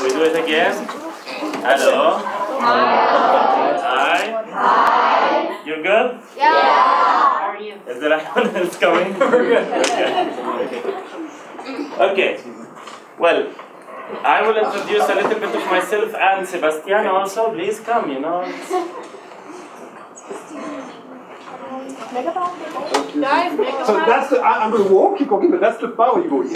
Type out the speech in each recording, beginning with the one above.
We do it again. Hello. Hi. You're good? Yeah. How are you? Is there anyone else coming? We're good. Okay. Well, I will introduce a little bit of myself and Sebastian also. Please come, you know. Guys, so that's the, I'm going to walk, you go, but that's the power, you go, yeah.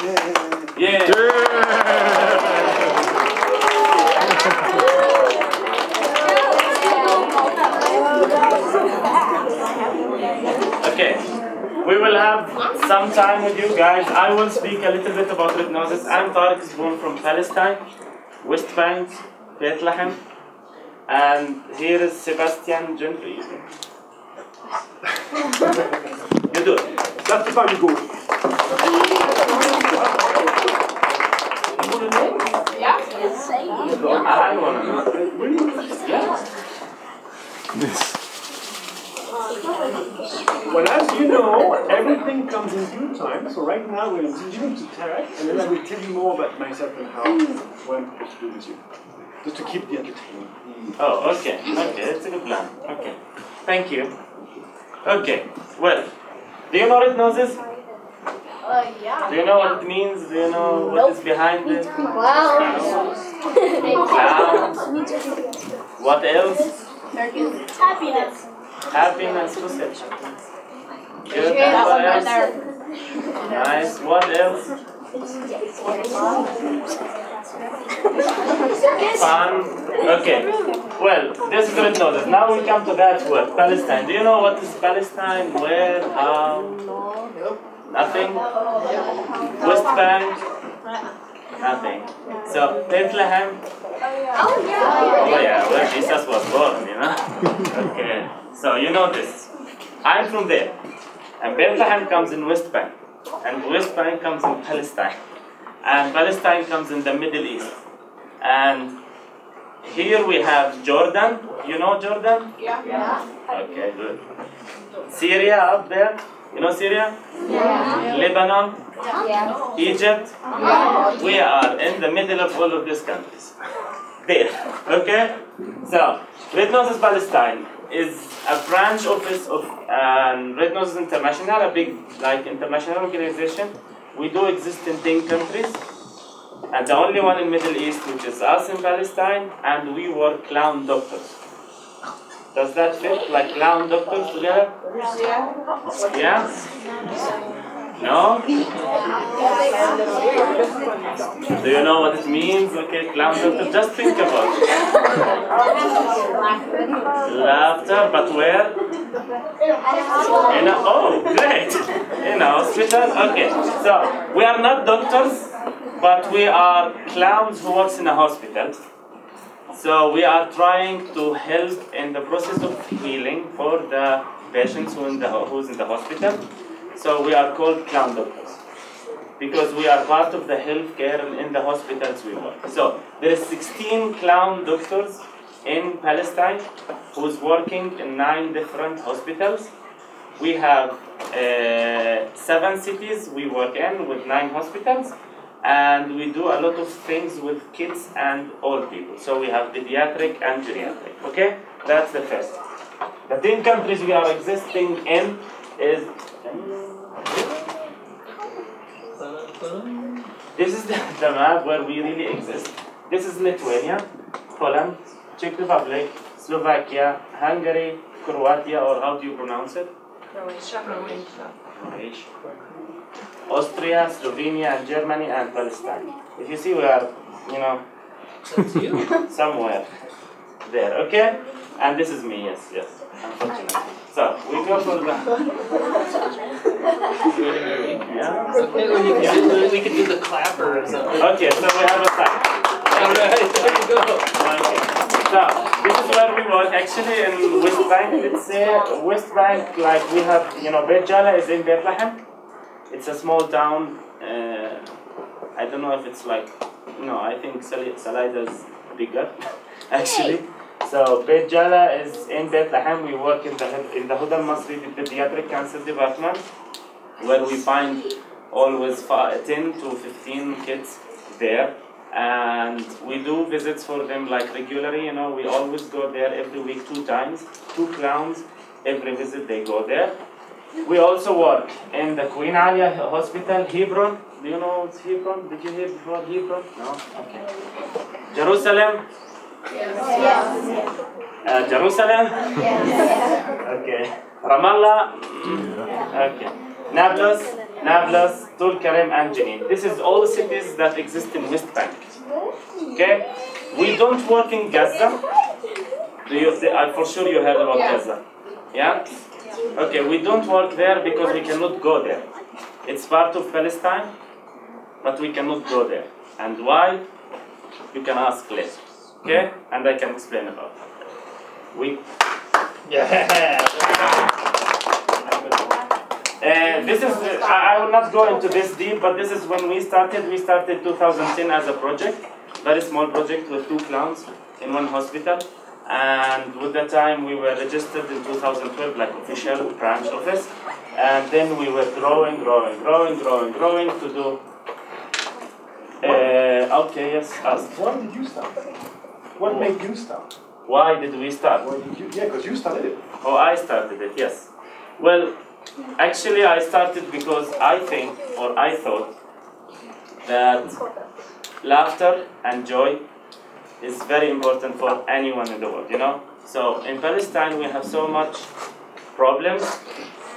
Okay, we will have some time with you guys. I will speak a little bit about red noses. I'm Tariq, is born from Palestine, West Bank, Bethlehem, and here is Sebastian Gentry. You do it. That's the power, you go. Yeah. I want to know. Yeah. Well, as you know, everything comes in due time. So right now we're introducing to Tarek, and then I will tell you more about myself and how what I'm supposed to do with you, just to keep the entertainment. Oh, okay. Okay, that's a good plan. Okay. Thank you. Okay. Well, do you know red noses? Yeah. Do you know what it means? Do you know what is behind it? Clowns. What else? Circus. Happiness. Happiness, who said? Good. And what else? Nice. What else? Fun. Okay. Well, this is red noses. Now we come to that word, Palestine. Do you know what is Palestine? Where? How? Nothing? West Bank? Nothing. So, Bethlehem? Oh, yeah, where Jesus was born, you know? Okay. So, you know this. I'm from there. And Bethlehem comes in West Bank. And West Bank comes in Palestine. And Palestine comes in the Middle East. And here we have Jordan. You know Jordan? Yeah. Okay, good. Syria up there. You know Syria? Yeah. Lebanon? Yeah. Egypt? Yeah. We are in the middle of all of these countries. There. Okay? So, Red Noses Palestine is a branch office of Red Noses International, a big international organization. We do exist in 10 countries. And the only one in Middle East, which is us in Palestine, and we were clown doctors. Does that fit? Like clown doctors together? Yeah. Yeah? No? Do you know what it means? Okay, clown doctor, just think about it. Laughter, but where? Oh, great! In a hospital? Okay, so we are not doctors, but we are clowns who works in a hospital. So we are trying to help in the process of healing for the patients who's in the hospital. So we are called clown doctors because we are part of the healthcare in the hospitals we work. So there is 16 clown doctors in Palestine who's working in 9 different hospitals. We have 7 cities we work in with 9 hospitals. And we do a lot of things with kids and old people. So we have pediatric and geriatric. Okay? That's the first. The 10 countries we are existing in is... This is the map where we really exist. This is Lithuania, Poland, Czech Republic, Slovakia, Hungary, Croatia, or how do you pronounce it? Croatia. Austria, Slovenia, and Germany, and Palestine. If you see, we are, somewhere there, okay? And this is me, yes, unfortunately. So, we go for the... Yeah? Okay, we can do the clapper or something. Okay, so we have a sign. Alright, there you go. Okay. So, this is where we work. Actually, in West Bank, let's say, West Bank, like we have, Beit Jala is in Bethlehem. It's a small town. I don't know if it's I think Salida is bigger, actually. So Beit Jala is in Bethlehem. We work in the Huda Masri Pediatric Cancer Department, where we find always 10 to 15 kids there And we do visits for them like regularly, you know, we always go there every week 2 times, 2 clowns, every visit they go there. We also work in the Queen Alia Hospital, Hebron. Do you know what's Hebron? Did you hear before Hebron? No? Okay. Jerusalem? Jerusalem? Okay. Ramallah? Okay. Nablus, Tulkarem, and Jenin. This is all cities that exist in West Bank. Okay? We don't work in Gaza. For sure you heard about Gaza. Yeah? Okay, we don't work there because we cannot go there. It's part of Palestine, but we cannot go there. And why? You can ask later. Okay? And I can explain about it. This is, I will not go into this deep, but this is when we started. We started 2010 as a project, very small project with 2 clowns in 1 hospital. And with the time we were registered in 2012 like official branch office. And then we were growing to do. Okay, yes, ask. Why did you start? What made you start? Why did we start? Why did you? Yeah, because you started it. Oh, I started it, yes. Well, actually I started because I thought that laughter and joy is very important for anyone in the world, you know? So in Palestine we have so much problems.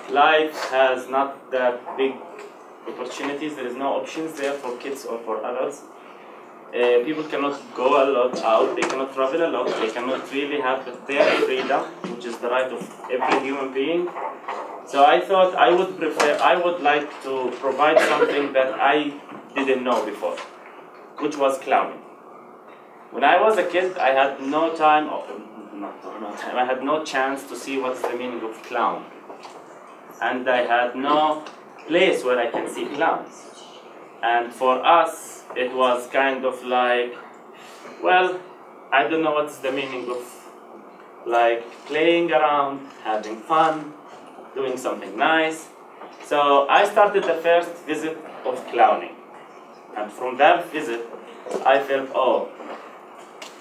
Life has not that big opportunities. There is no options there for kids or for adults. People cannot go a lot out, they cannot travel a lot, they cannot really have their freedom, which is the right of every human being. So I thought I would like to provide something that I didn't know before, which was clowning. When I was a kid, I had no time, I had no chance to see what's the meaning of clown. And I had no place where I can see clowns. And for us, it was kind of like, well, I don't know what's the meaning of like playing around, having fun, doing something nice. So I started the first visit of clowning. And from that visit, I felt, oh,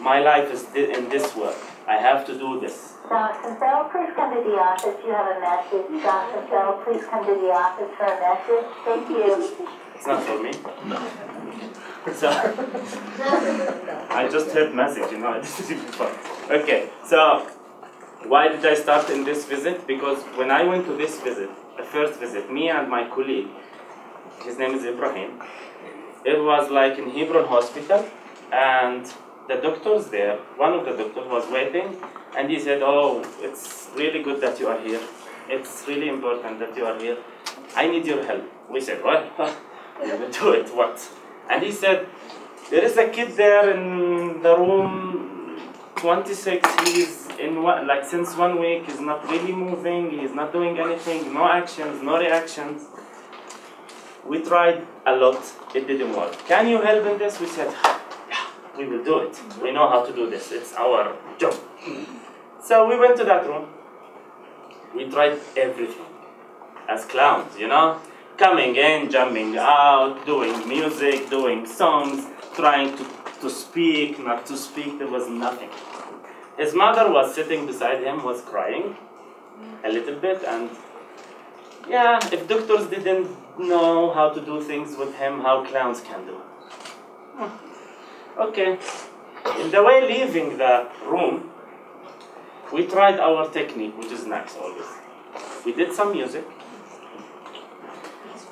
my life is in this work. I have to do this. Dr. Bell, please come to the office. You have a message. Dr. Bell, please come to the office for a message. Thank you. It's not for me? No. So, I just heard message, you know, this is fun. Okay, so, why did I start in this visit? Because when I went to this visit, the first visit, me and my colleague, his name is Ibrahim, it was like in Hebron Hospital, and the doctors there, one of the doctors was waiting, and he said, oh, it's really good that you are here. It's really important that you are here. I need your help. We said, what? We will do it, what? And he said, there is a kid there in the room 26, he's in like since 1 week, he's not really moving, he's not doing anything, no actions, no reactions. We tried a lot, it didn't work. Can you help in this? We said, yeah, we will do it. We know how to do this, it's our job. So we went to that room. We tried everything as clowns, you know? Coming in, jumping out, doing music, doing songs, trying to speak, not to speak, there was nothing. His mother was sitting beside him, was crying a little bit, and yeah, if doctors didn't know how to do things with him, how clowns can do. Okay. In the way leaving the room, we tried our technique, which is nice always. We did some music.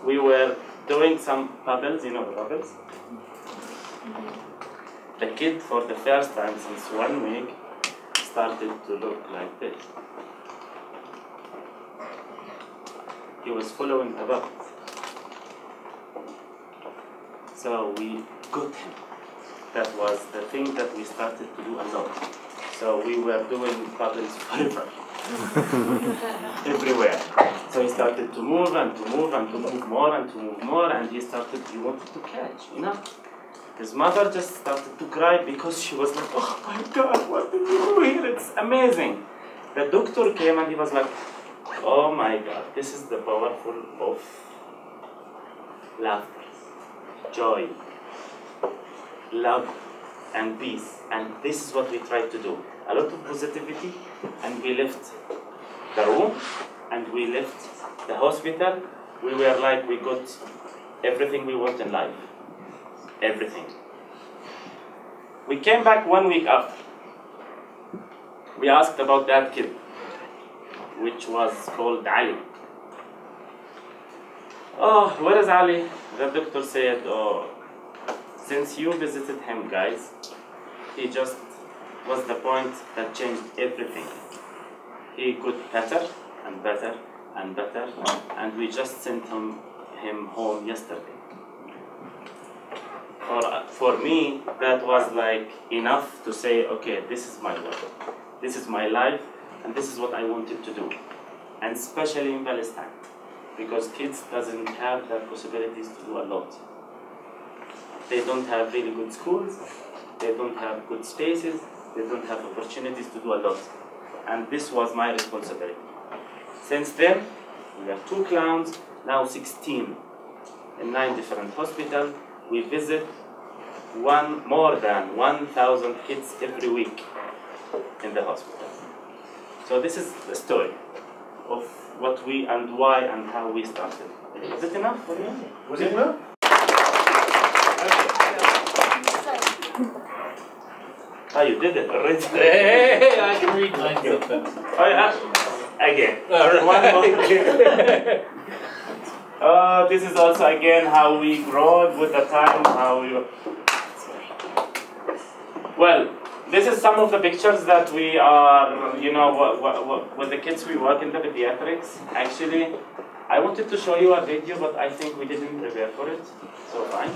We were doing some bubbles, you know the bubbles? The kid, for the first time since 1 week, started to look like this. He was following the bubbles. So we got him. That was the thing that we started to do a lot. So we were doing bubbles forever. Everywhere. So he started to move and to move and to move more and to move more, and he wanted to catch, you know? His mother just started to cry because she was like, oh my God, what did you do here? It's amazing. The doctor came and he was like, oh my God, this is the powerful of laughter, joy. love and peace. And this is what we try to do. A lot of positivity, and we left the room, and we left the hospital. We were like, we got everything we want in life. Everything. We came back 1 week after. We asked about that kid, which was called Ali. Oh, where is Ali? The doctor said, oh, since you visited him, guys, he just was the point that changed everything. He got better and better and better, and we just sent him home yesterday. For me, that was like enough to say, okay, this is my work, this is my life, and this is what I wanted to do. And especially in Palestine, because kids doesn't have the possibilities to do a lot. They don't have really good schools, they don't have good spaces, they don't have opportunities to do a lot. And this was my responsibility. Since then, we are 2 clowns, now 16, in 9 different hospitals. We visit more than 1,000 kids every week in the hospital. So this is the story of what we and why and how we started. Is it enough for you? Was it enough? Oh, you did it already. Hey, I can read mine sometimes. Oh, yeah. Again. All right. One more. This is also again how we grow with the time. Well, this is some of the pictures that we are, with the kids we work in the pediatrics. Actually, I wanted to show you a video, but I think we didn't prepare for it, so fine.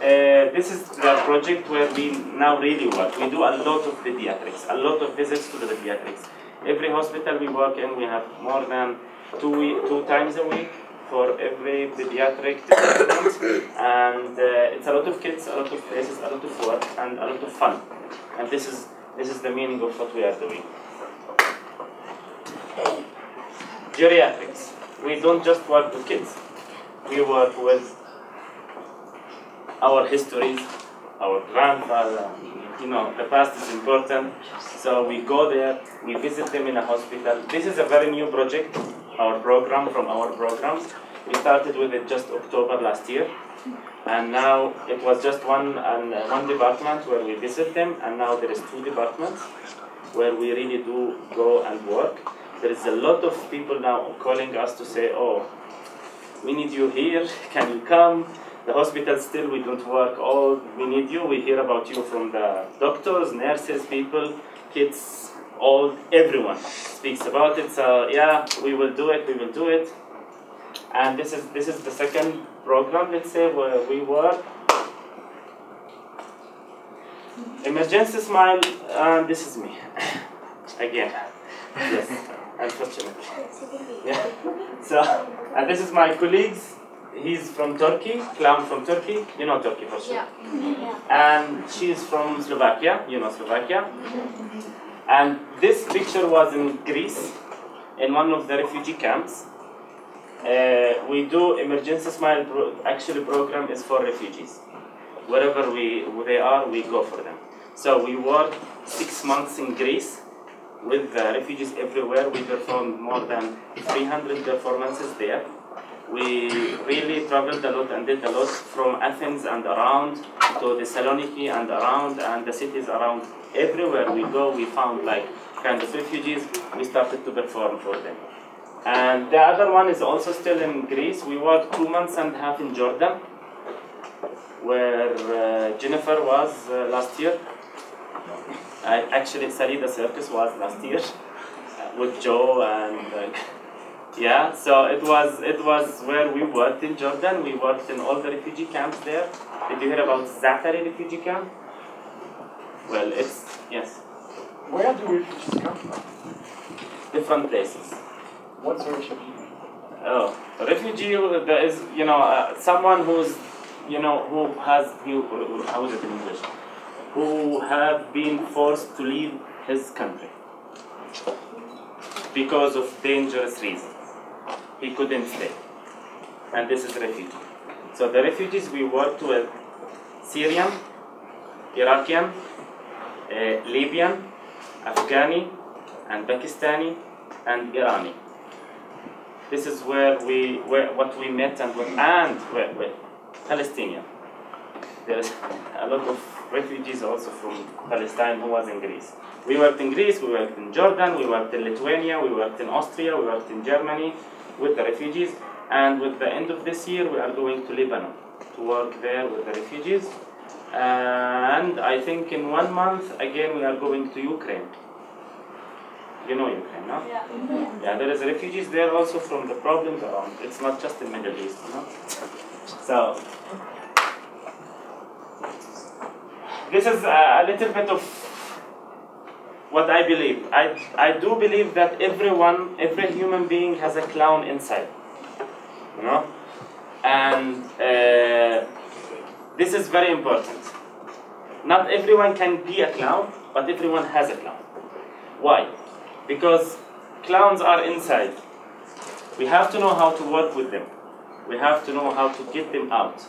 This is the project where we now really work. We do a lot of pediatrics, a lot of visits to the pediatrics. Every hospital we work in, we have more than two times a week for every pediatric department, and it's a lot of kids, a lot of places, a lot of work, and a lot of fun. And this is the meaning of what we are doing. Geriatrics. We don't just work with kids. We work with our histories, our grandfather. The past is important. So we go there, we visit them in a hospital. This is a very new project, our program from our programs. We started with it just October last year. And now it was just one department where we visit them, and now there is 2 departments where we really do go and work. There is a lot of people now calling us to say, oh, we need you here, can you come? The hospital still, we don't work all, we need you, we hear about you from the doctors, nurses, people, kids, old, everyone speaks about it. So yeah, we will do it. And this is the second program, let's say, where we work. Emergency Smile, and this is me. Again. Yes, unfortunately. Yeah. So, and this is my colleagues. He's from Turkey, clown from Turkey. You know Turkey for sure. Yeah. And she's from Slovakia. You know Slovakia. And this picture was in Greece, in one of the refugee camps. We do Emergency Smile, program is for refugees. Wherever they are, we go for them. So we worked 6 months in Greece with the refugees everywhere. We performed more than 300 performances there. We really traveled a lot and did a lot from Athens and around to Thessaloniki and around, and the cities around. Everywhere we go, we found like kind of refugees. We started to perform for them. And the other one is also still in Greece. We worked 2.5 months in Jordan, where Jennifer was last year. Actually, Salida Circus was last year with Joe and yeah. So it was where we worked in Jordan. We worked in all the refugee camps there. Did you hear about Zatari refugee camp? Well, yes. Where do refugees come from? Different places. What's a refugee? Oh, a refugee, there is, someone who's, how is it in English? Who have been forced to leave his country because of dangerous reasons. He couldn't stay. And this is a refugee. So the refugees we worked with, Syrian, Iraqian, Libyan, Afghani, and Pakistani, and Irani. This is where what we met and Palestinian. There's a lot of refugees also from Palestine who was in Greece. We worked in Greece, we worked in Jordan, we worked in Lithuania, we worked in Austria, we worked in Germany with the refugees. And with the end of this year, we are going to Lebanon to work there with the refugees. And I think in 1 month, again, we are going to Ukraine. You know Ukraine, no? Yeah. Yeah, there is refugees there also from the problems around. It's not just the Middle East, you know? So, this is a little bit of what I believe. I do believe that every human being has a clown inside, you know? And this is very important. Not everyone can be a clown, but everyone has a clown. Why? Because clowns are inside. We have to know how to work with them. We have to know how to get them out.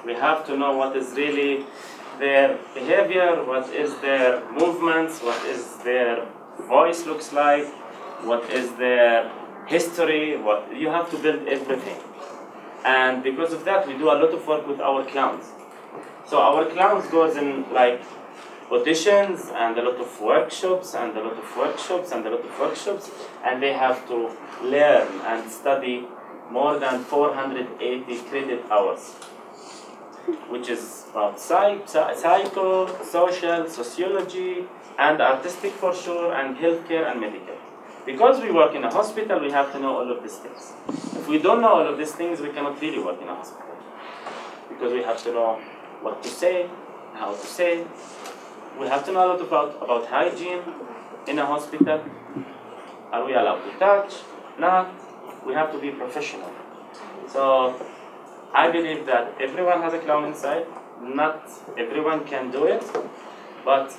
We have to know what is really their behavior, what is their movements, what is their voice looks like, what is their history, what you have to build everything. And because of that, we do a lot of work with our clowns. So our clowns goes in like auditions and a lot of workshops and a lot of workshops and a lot of workshops, and they have to learn and study more than 480 credit hours, which is about psycho, social, sociology, and artistic for sure, and healthcare and medical. Because we work in a hospital, we have to know all of these things. If we don't know all of these things, we cannot really work in a hospital. Because we have to know what to say, how to say. We have to know a lot about hygiene in a hospital. Are we allowed to touch? Not. We have to be professional. So I believe that everyone has a clown inside. Not everyone can do it, but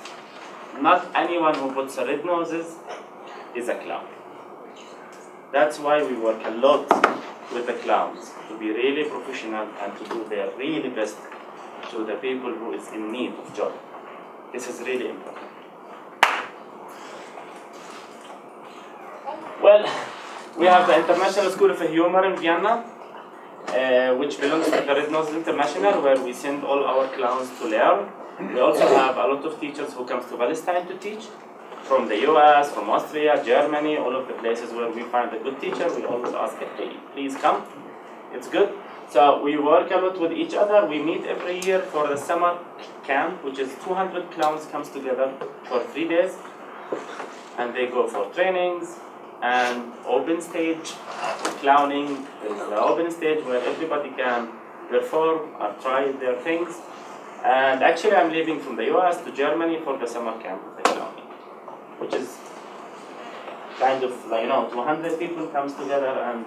not anyone who puts a red noses is a clown. That's why we work a lot with the clowns, to be really professional and to do their really best to the people who is in need of job. This is really important. Well, we have the International School of Humor in Vienna, which belongs to the Red Nose International, where we send all our clowns to learn. We also have a lot of teachers who come to Palestine to teach, from the US, from Austria, Germany, all of the places where we find a good teacher. We always ask, hey, please come. It's good. So we work a lot with each other. We meet every year for the summer camp, which is 200 clowns comes together for 3 days. And they go for trainings and open stage clowning. There's the open stage where everybody can perform or try their things. And actually I'm leaving from the US to Germany for the summer camp of the clowning, which is kind of like, 200 people comes together, and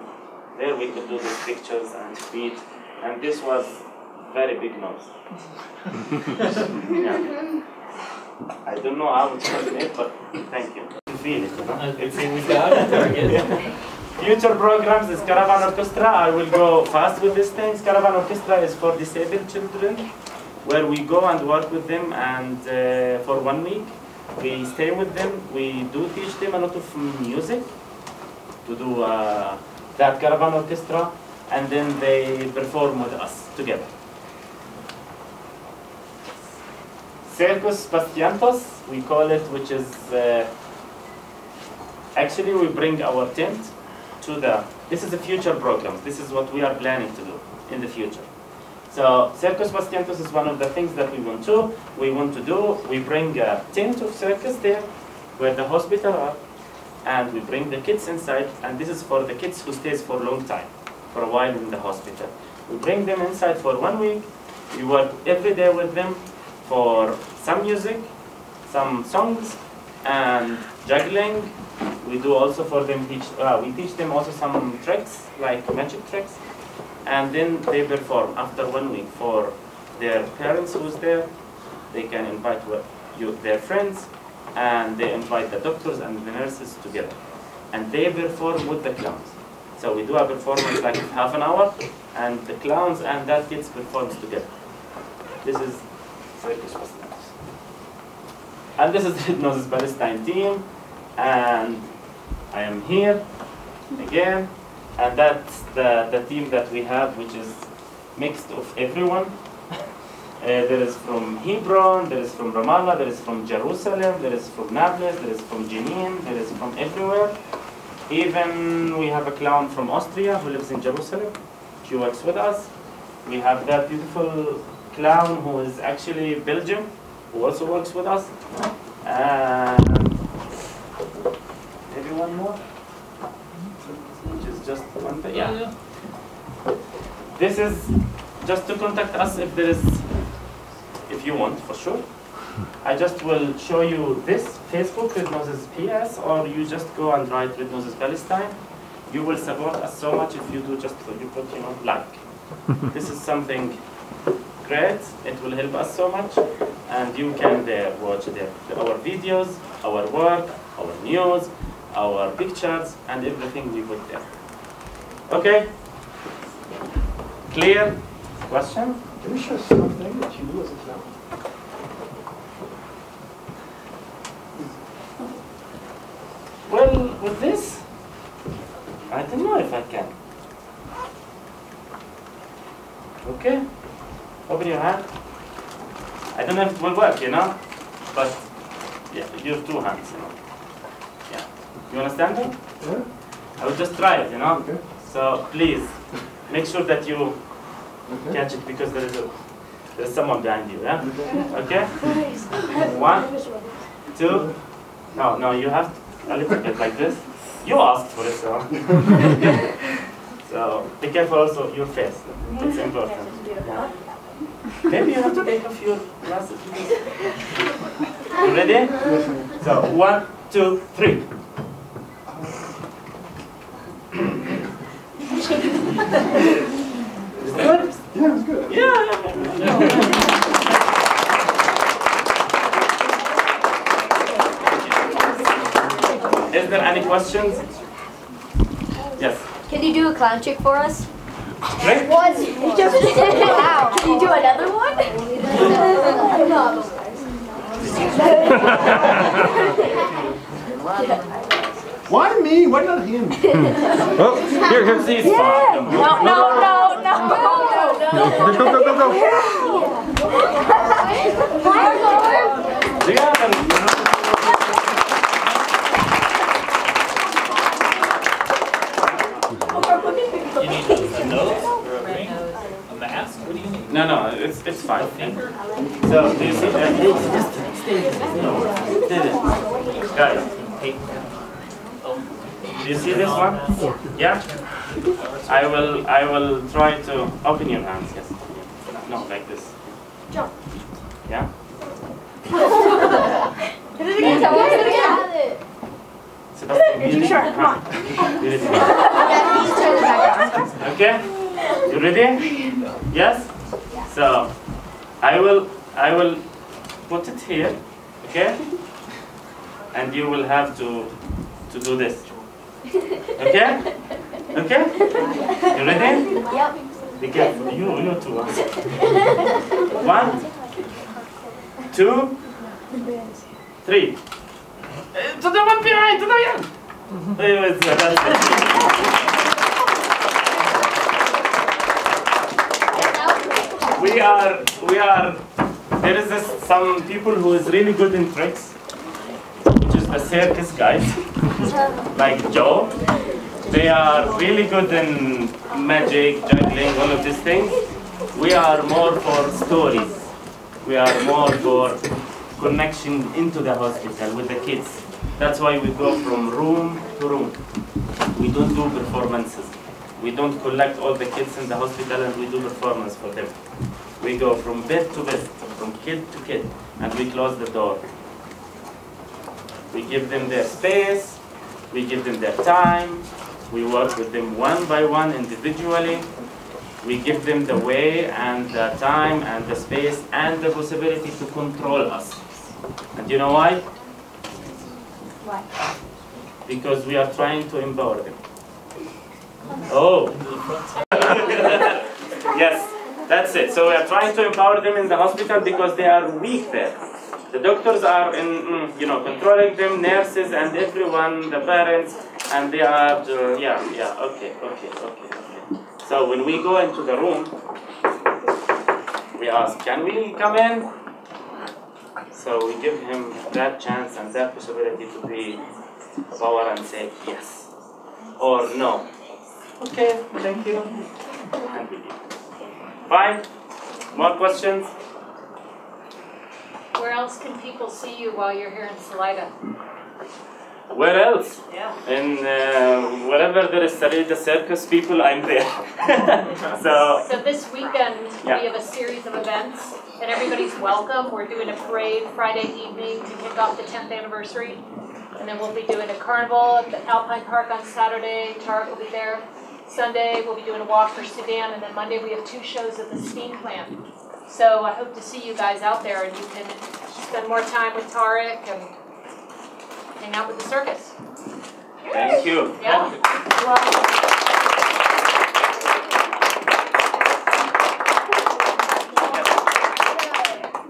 there we could do the pictures and meet. And this was very big nose. Yeah. I don't know how it was made, but thank you. You feel it, It's we got it. Target. Future programs is Caravan Orchestra. I will go fast with these things. Caravan Orchestra is for disabled children, where we go and work with them, and for 1 week we stay with them. We do teach them a lot of music to do that Caravan Orchestra, and then they perform with us together. Circus Pastiantos, we call it, which is actually we bring our tent to this is the future programs. This is what we are planning to do in the future. So Circus Pastiantos is one of the things that we want to do. We bring a tent of circus there, where the hospital are, and we bring the kids inside, and this is for the kids who stays for a long time, for a while in the hospital. We bring them inside for 1 week. We work every day with them for some music, some songs, and juggling. We do also for them we teach them also some tricks, like magic tricks, and then they perform after 1 week for their parents who's there. They can invite their friends, and they invite the doctors and the nurses together, and they perform with the clowns. So we do a performance like half an hour, and the clowns and that kids performs together. This is Circus Pastiantos. And this is the Hypnosis Palestine team, and I am here again, and that's the team that we have, which is mixed of everyone. There is from Hebron, there is from Ramallah, there is from Jerusalem, there is from Nablus, there is from Jenin, there is from everywhere. Even we have a clown from Austria who lives in Jerusalem. She works with us. We have that beautiful clown who is actually Belgium, who also works with us. And maybe one more, which is just one thing. Yeah. This is just to contact us if there is, if you want, for sure. I just will show you this Facebook, Hypnosis PS, or you just go and write Hypnosis Palestine. You will support us so much if you do just, you put, like. This is something great. It will help us so much. And you can watch our videos, our work, our news, our pictures, and everything we put there. Okay? Clear? Question? Can you show something that you do as a clown? Well, with this, I don't know if I can. Okay? Open your hand. I don't know if it will work, but yeah, your two hands, Yeah. You understand it? Yeah. I will just try it, Okay. So please, make sure that you catch it because there is someone behind you, yeah? Okay? 1, 2, no, you have a little bit like this. You asked for it, so. So be careful also your face. It's important. Yeah. Maybe you have to take off your glasses. You ready? So 1, 2, 3. Is it good? Yeah, it's good. Yeah. Is there any questions? Yes. Can you do a clown trick for us? Great. What? Wow. Can you do another one? Why me? Why not him? Oh, here comes his spot. No. Do you have You need a nose or a ring? A mask? What do you need? No, it's fine. So, do you see that? Guys, do you see this one? Yeah? I will try to open your hands, yes. No, like this. Yeah? Sebastian, Sure, come on. Okay? You ready? Yes? So I will put it here, okay? And you will have to do this. Okay? Okay? You ready? Yep. Be careful. You too. 1, 2, 3. To the one behind, to the end. We are, there is some people who is really good in tricks, which is the circus guys, like Joe. They are really good in magic, juggling, all of these things. We are more for stories. We are more for connection into the hospital with the kids. That's why we go from room to room. We don't do performances. We don't collect all the kids in the hospital and we do performance for them. We go from bed to bed, from kid to kid, and we close the door. We give them their space, we give them their time, we work with them one by one individually. We give them the way and the time and the space and the possibility to control us. And you know why? Why? Because we are trying to empower them. Oh. Yes, that's it. So we are trying to empower them in the hospital because they are weak there. The doctors are in, controlling them, nurses and everyone, the parents, and they are, okay. So when we go into the room, we ask, can we come in? So we give him that chance and that possibility to be power and say yes or no. Okay, thank you. And we leave. Fine. More questions? Where else can people see you while you're here in Salida? Where else? Yeah. In wherever there is Salida Circus people, I'm there. So this weekend Yeah. we have a series of events, and everybody's welcome. We're doing a parade Friday evening to kick off the 10th anniversary, and then we'll be doing a carnival at the Alpine Park on Saturday. Tarek will be there. Sunday we'll be doing a walk for Sudan, and then Monday we have 2 shows at the steam plant. So I hope to see you guys out there, and you can spend more time with Tarek and hang out with the circus. thank you. Yeah.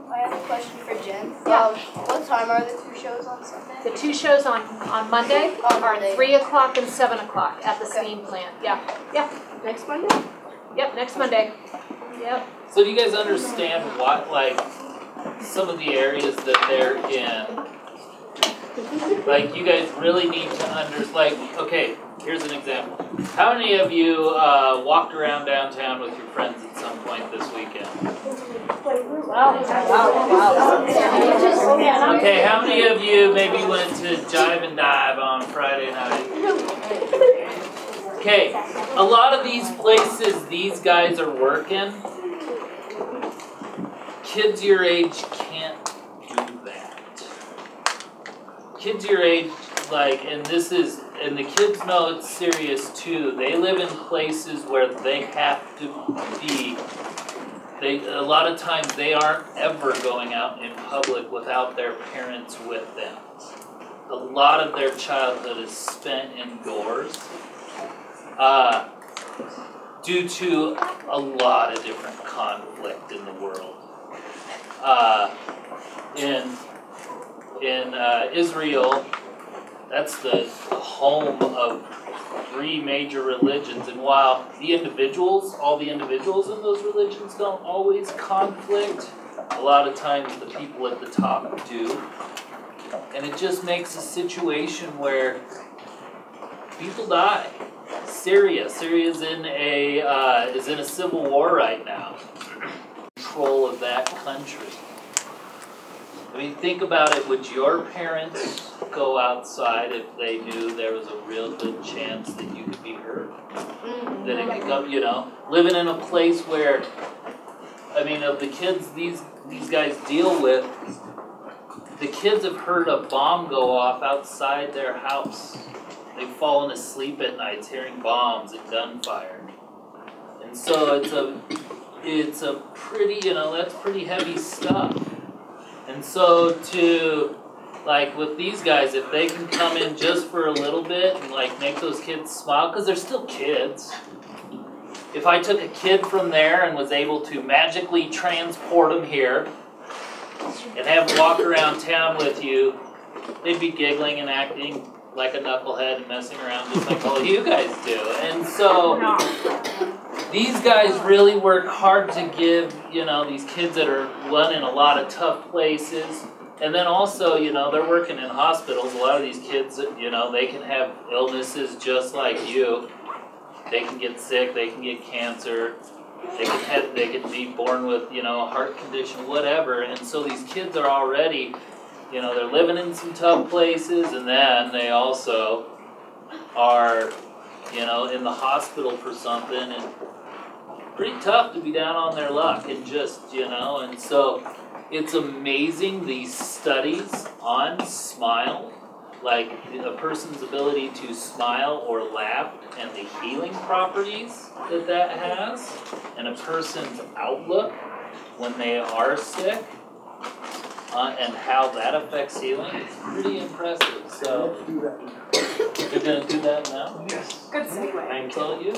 I have a question for Jen. Yeah. What time are the 2 shows on Sunday? The 2 shows on Monday On are Monday. 3 o'clock and 7 o'clock at the steam plant. Yeah. Next Monday? Yep, next Monday. Yep. So do you guys understand what, like, some of the areas that they're in? Like, you guys really need to okay, here's an example. How many of you walked around downtown with your friends at some point this weekend? Okay, how many of you maybe went to Jive and Dive on Friday night? Okay, a lot of these places these guys are working, kids your age can't do that. Kids your age, and the kids know it's serious too. They live in places where they have to be. A lot of times they aren't ever going out in public without their parents with them. A lot of their childhood is spent indoors due to a lot of different conflict in the world. In Israel, that's the home of 3 major religions, and while all the individuals in those religions don't always conflict, a lot of times the people at the top do. And it just makes a situation where people die. Syria's in a civil war right now. Control of that country. I mean, think about it. Would your parents go outside if they knew there was a real good chance that you could be hurt? That it could come, living in a place where, of the kids these guys deal with, the kids have heard a bomb go off outside their house. They've fallen asleep at nights hearing bombs and gunfire. And so it's a pretty, that's pretty heavy stuff. And so with these guys, if they can come in just for a little bit and make those kids smile, because they're still kids. If I took a kid from there and was able to magically transport them here and have them walk around town with you, they'd be giggling and acting like a knucklehead and messing around just like all you guys do. And so these guys really work hard to give, these kids that are in a lot of tough places. And then also, they're working in hospitals. A lot of these kids, they can have illnesses just like you. They can get sick, they can get cancer, they can be born with, a heart condition, whatever. And so these kids are already, they're living in some tough places, and then they also are, in the hospital for something, and pretty tough to be down on their luck and just, and so it's amazing these studies on smile, like a person's ability to smile or laugh and the healing properties that has, and a person's outlook when they are sick, and how that affects healing. It's pretty impressive. So, you're going to do that now? Yes. Good segue. Thank you.